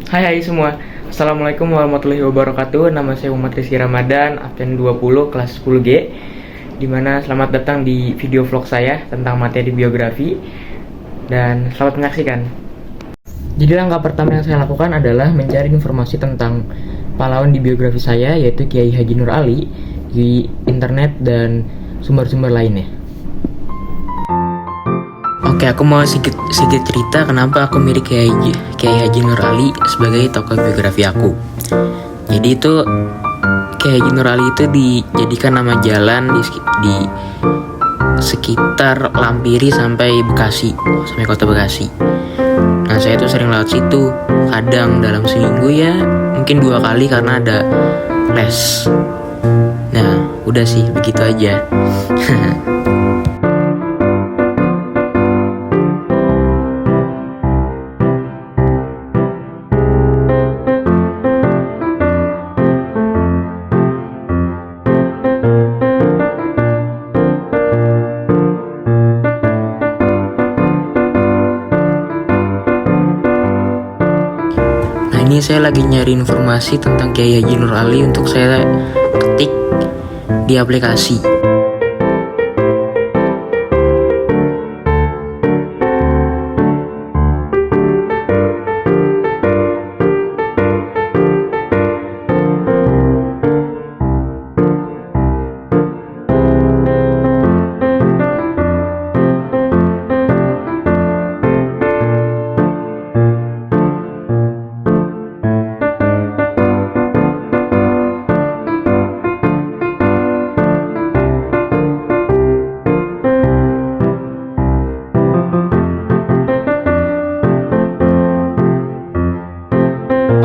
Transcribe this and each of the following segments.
Hai semua. Assalamualaikum warahmatullahi wabarakatuh. Nama saya Muhammad Rizky Ramadan, absen 20 kelas 10G. Dimana selamat datang di video vlog saya tentang materi biografi. Dan selamat menyaksikan. Jadi langkah pertama yang saya lakukan adalah mencari informasi tentang pahlawan di biografi saya, yaitu Kiai Haji Nur Ali, di internet dan sumber-sumber lainnya. Oke, aku mau sedikit cerita kenapa aku milih Kiai Haji Nur Ali sebagai tokoh biografi aku. Jadi itu Kiai Haji Nur Ali itu dijadikan nama jalan di sekitar Lampiri sampai Bekasi, sampai kota Bekasi. Nah, saya tuh sering lewat situ, kadang dalam seminggu ya mungkin 2 kali karena ada les. Nah, udah sih begitu aja. Ini saya lagi nyari informasi tentang Kiai Haji Nur Ali untuk saya ketik di aplikasi.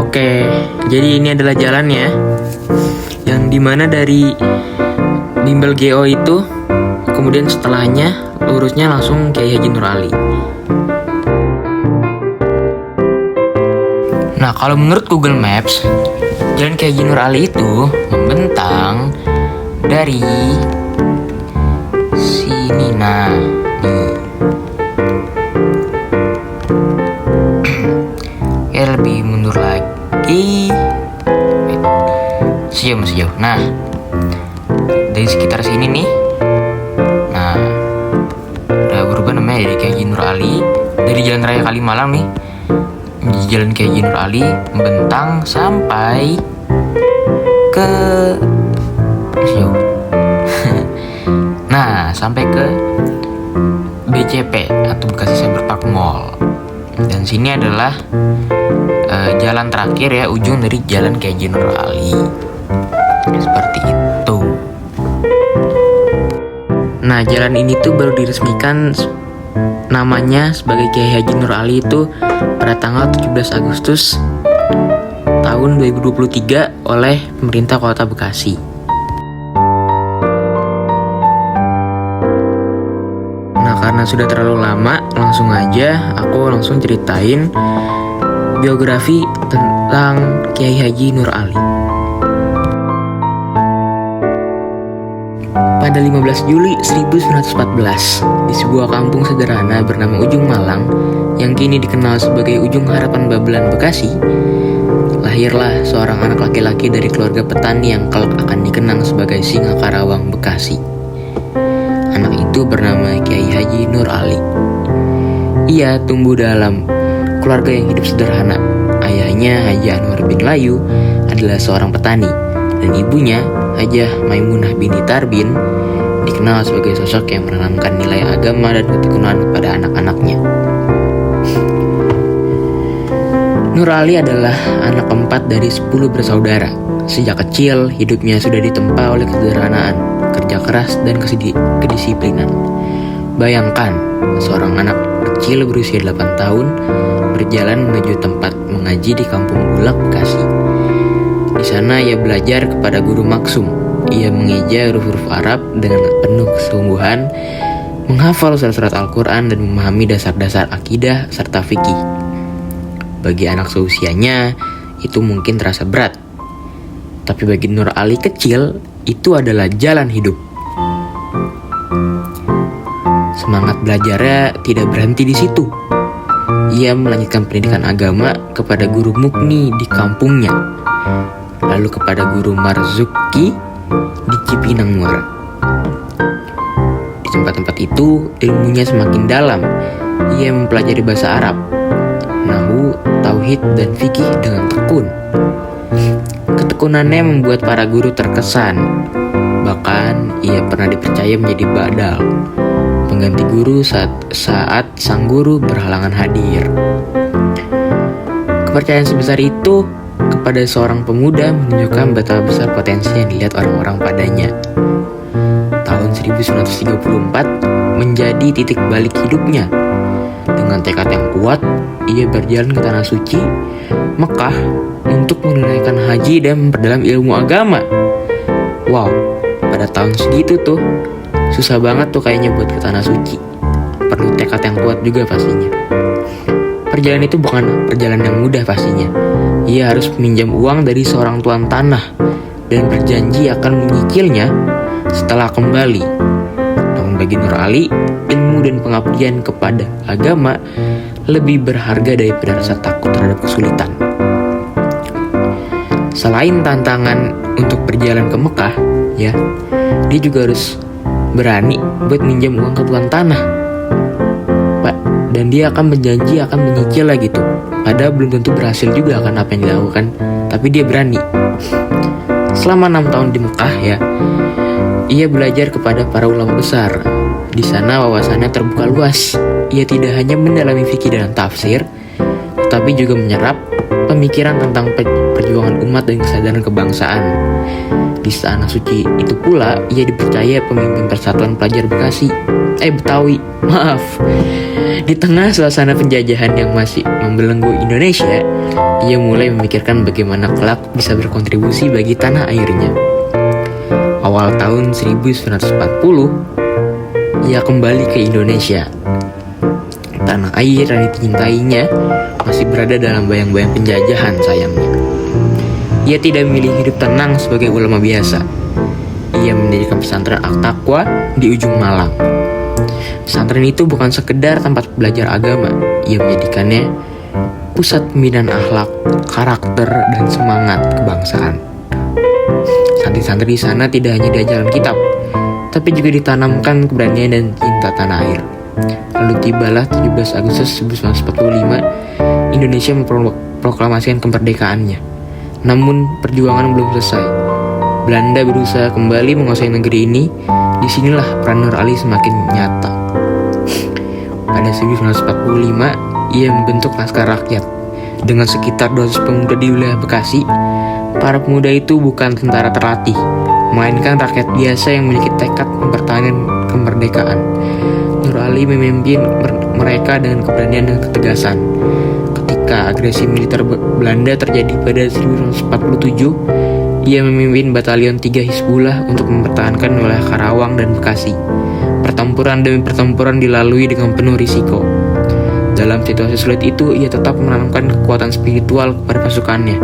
Oke, jadi ini adalah jalannya, yang dimana dari bimbel GO itu, kemudian setelahnya lurusnya langsung Kiai Haji Nur Ali. Nah, kalau menurut Google Maps, jalan Kiai Haji Nur Ali itu membentang dari sini. Nah, nih. Lebih mundur lagi, sejauh. Nah, dari sekitar sini nih, nah udah berubah namanya dari Kiai Haji Nur Ali. Dari Jalan Raya Kalimalang nih, di Jalan Kiai Haji Nur Ali membentang sampai ke sejauh. Nah, sampai ke BCP atau Bekasi Cyberpark Mall. Dan sini adalah jalan terakhir ya, ujung dari Jalan Kiai Haji Nur Ali. Seperti itu. Nah, jalan ini tuh baru diresmikan namanya sebagai Kiai Haji Nur Ali itu pada tanggal 17 Agustus tahun 2023 oleh pemerintah Kota Bekasi. Karena sudah terlalu lama, aku langsung ceritain biografi tentang Kiai Haji Nur Ali. Pada 15 Juli 1914, di sebuah kampung sederhana bernama Ujung Malang, yang kini dikenal sebagai Ujung Harapan Babelan Bekasi, lahirlah seorang anak laki-laki dari keluarga petani yang kelak akan dikenang sebagai Singa Karawang Bekasi. Anak itu bernama Kiai Haji Nur Ali. Ia tumbuh dalam keluarga yang hidup sederhana. Ayahnya Haji Anwar bin Layu adalah seorang petani, dan ibunya Hajah Maimunah binti Tarbin dikenal sebagai sosok yang menanamkan nilai agama dan ketekunan kepada anak-anaknya. Nur Ali adalah anak keempat dari 10 bersaudara. Sejak kecil, hidupnya sudah ditempa oleh kesederhanaan, kerja keras, dan kedisiplinan. Bayangkan, seorang anak kecil berusia 8 tahun berjalan menuju tempat mengaji di Kampung Bulak, Bekasi. Di sana ia belajar kepada guru maksum. Ia mengeja huruf-huruf Arab dengan penuh kesungguhan, menghafal surat-surat Al-Quran, dan memahami dasar-dasar akidah serta fikih. Bagi anak seusianya, itu mungkin terasa berat. Tapi bagi Nur Ali kecil, itu adalah jalan hidup. Semangat belajarnya tidak berhenti di situ. ia melanjutkan pendidikan agama kepada guru Mukni di kampungnya, lalu kepada guru Marzuki di Cipinang Muara. Di tempat-tempat itu, ilmunya semakin dalam. Ia mempelajari bahasa Arab, nahwu, tauhid, dan fikih dengan tekun. Ketekunannya membuat para guru terkesan. Bahkan, ia pernah dipercaya menjadi badal, pengganti guru saat sang guru berhalangan hadir. Kepercayaan sebesar itu kepada seorang pemuda menunjukkan betapa besar potensi yang dilihat orang-orang padanya. Tahun 1934 menjadi titik balik hidupnya. Dengan tekad yang kuat, ia berjalan ke Tanah Suci, Mekah, untuk menunaikan haji dan memperdalam ilmu agama. Wow, pada tahun segitu tuh, susah banget tuh kayaknya buat ke Tanah Suci. Perlu tekad yang kuat juga pastinya. Perjalanan itu bukan perjalanan yang mudah pastinya. Ia harus meminjam uang dari seorang tuan tanah dan berjanji akan menyicilnya setelah kembali. Namun bagi Nur Ali, ilmu dan pengabdian kepada agama lebih berharga daripada rasa takut terhadap kesulitan. Selain tantangan untuk berjalan ke Mekah, ya, dia juga harus berani buat minjam uang ke tuan tanah, Pak. Dan dia akan berjanji akan menyicil lah gitu. Padahal belum tentu berhasil juga akan apa yang dilakukan, tapi dia berani. Selama 6 tahun di Mekah, ya, ia belajar kepada para ulama besar. Di sana wawasannya terbuka luas. Ia tidak hanya mendalami fikih dan tafsir, tetapi juga menyerap pemikiran tentang perjuangan umat dan kesadaran kebangsaan. Di Tanah Suci itu pula, ia dipercaya pemimpin Persatuan Pelajar Betawi. Maaf. Di tengah suasana penjajahan yang masih membelenggu Indonesia, ia mulai memikirkan bagaimana kelak bisa berkontribusi bagi tanah airnya. Awal tahun 1940, ia kembali ke Indonesia. Tanah air yang dicintainya masih berada dalam bayang-bayang penjajahan, sayangnya. Ia tidak memilih hidup tenang sebagai ulama biasa. Ia mendirikan pesantren At-Taqwa di ujung Malang. Pesantren itu bukan sekedar tempat belajar agama. Ia menjadikannya pusat pembinaan akhlak, karakter, dan semangat kebangsaan. Santri-santri di sana tidak hanya diajarkan kitab, tapi juga ditanamkan keberanian dan cinta tanah air. Lalu tibalah 17 Agustus 1945, Indonesia memproklamasikan kemerdekaannya. Namun perjuangan belum selesai. Belanda berusaha kembali menguasai negeri ini. Disinilah peran Nur Ali semakin nyata. Pada 1945, ia membentuk Laskar Rakyat. Dengan sekitar 200 pemuda di wilayah Bekasi, para pemuda itu bukan tentara terlatih, melainkan rakyat biasa yang memiliki tekad mempertahankan kemerdekaan. Nur Ali memimpin mereka dengan keberanian dan ketegasan. Ketika agresi militer Belanda terjadi pada 1947, ia memimpin Batalion 3 Hizbullah untuk mempertahankan wilayah Karawang dan Bekasi. Pertempuran demi pertempuran dilalui dengan penuh risiko. Dalam situasi sulit itu, ia tetap menanamkan kekuatan spiritual kepada pasukannya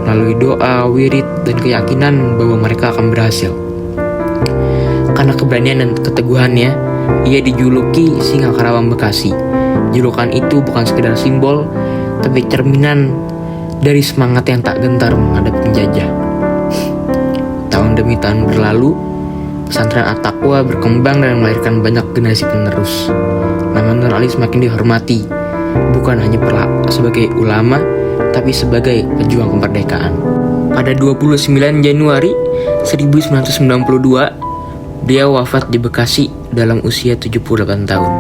melalui doa, wirid, dan keyakinan bahwa mereka akan berhasil. Karena keberanian dan keteguhannya, ia dijuluki Singa Karawang Bekasi. Julukan itu bukan sekedar simbol, tapi cerminan dari semangat yang tak gentar menghadapi penjajah. Tahun demi tahun berlalu, pesantren At-Taqwa berkembang dan melahirkan banyak generasi penerus. Nama Nur Ali semakin dihormati, bukan hanya sebagai ulama, tapi sebagai pejuang kemerdekaan. Pada 29 Januari 1992, dia wafat di Bekasi dalam usia 78 tahun.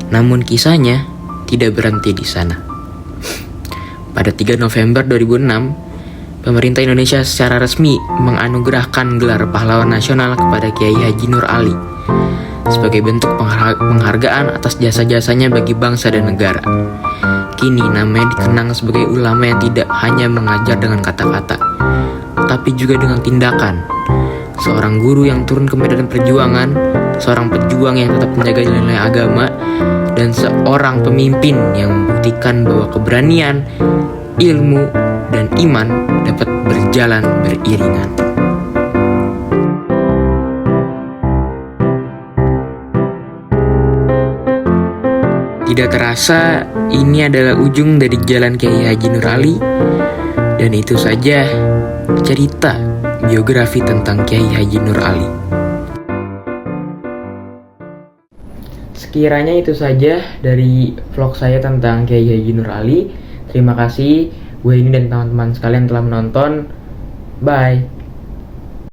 Namun kisahnya tidak berhenti di sana. Pada 3 November 2006, pemerintah Indonesia secara resmi menganugerahkan gelar pahlawan nasional kepada Kiai Haji Nur Ali sebagai bentuk penghargaan atas jasa-jasanya bagi bangsa dan negara. Kini namanya dikenang sebagai ulama yang tidak hanya mengajar dengan kata-kata, tapi juga dengan tindakan. Seorang guru yang turun ke medan perjuangan, seorang pejuang yang tetap menjaga nilai agama, dan seorang pemimpin yang membuktikan bahwa keberanian, ilmu, dan iman dapat berjalan beriringan. Tidak terasa, ini adalah ujung dari jalan Kiai Haji Nur Ali. Dan itu saja cerita biografi tentang Kiai Haji Nur Ali. Sekiranya itu saja dari vlog saya tentang Kiai Haji Nur Ali. Terima kasih, gue ini dan teman-teman sekalian telah menonton. Bye.